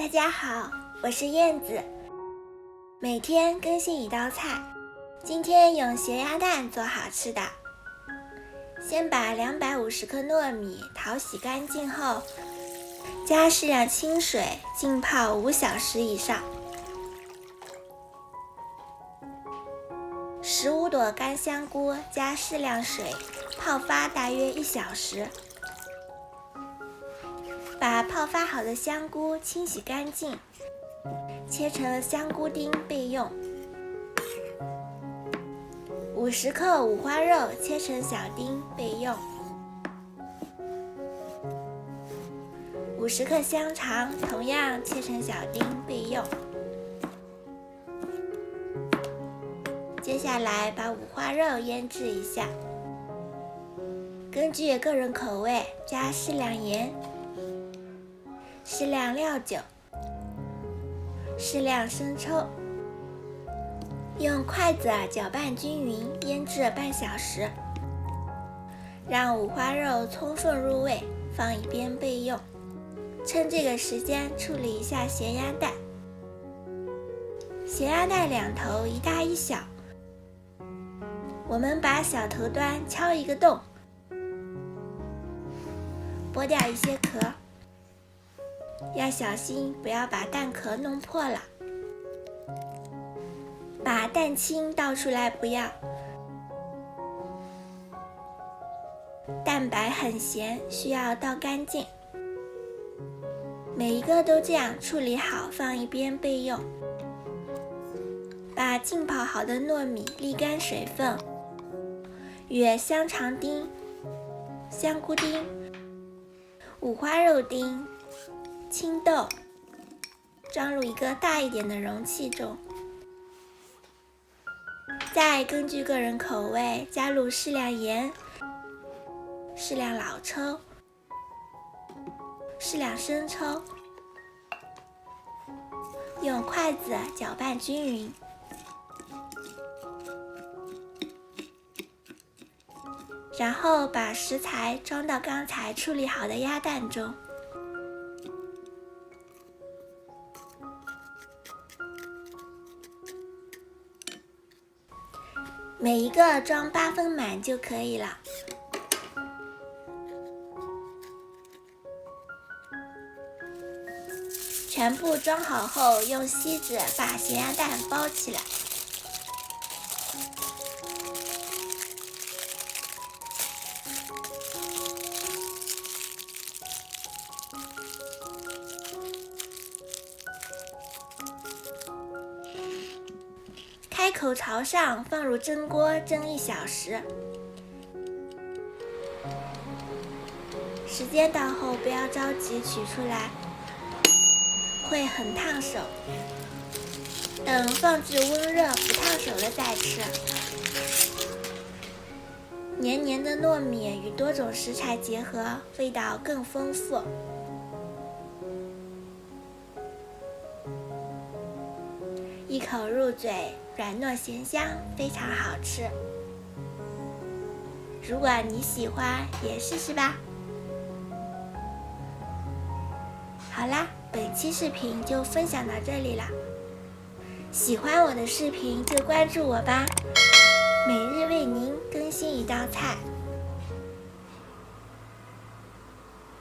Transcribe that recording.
大家好，我是燕子，每天更新一道菜。今天用咸鸭蛋做好吃的。先把250克糯米淘洗干净后，加适量清水浸泡5小时以上。15朵干香菇加适量水泡发大约1小时。把泡发好的香菇清洗干净，切成香菇丁备用。50克五花肉切成小丁备用。50克香肠同样切成小丁备用。接下来把五花肉腌制一下，根据个人口味加适量盐、适量料酒、适量生抽，用筷子搅拌均匀，腌制半小时，让五花肉葱顺入味，放一边备用。趁这个时间处理一下咸鸭蛋。咸鸭蛋两头一大一小，我们把小头端敲一个洞，剥掉一些壳，要小心不要把蛋壳弄破了。把蛋清倒出来不要，蛋白很咸，需要倒干净。每一个都这样处理好，放一边备用。把浸泡好的糯米沥干水分，与香肠丁、香菇丁、五花肉丁、青豆装入一个大一点的容器中，再根据个人口味加入适量盐、适量老抽、适量生抽，用筷子搅拌均匀。然后把食材装到刚才处理好的鸭蛋中，每一个装8分满就可以了。全部装好后，用锡纸把咸鸭蛋包起来。开口朝上，放入蒸锅蒸1小时。时间到后不要着急取出来，会很烫手。等放置温热不烫手了再吃。黏黏的糯米与多种食材结合，味道更丰富。一口入嘴，软糯咸香，非常好吃。如果你喜欢，也试试吧。好啦，本期视频就分享到这里了。喜欢我的视频就关注我吧，每日为您更新一道菜。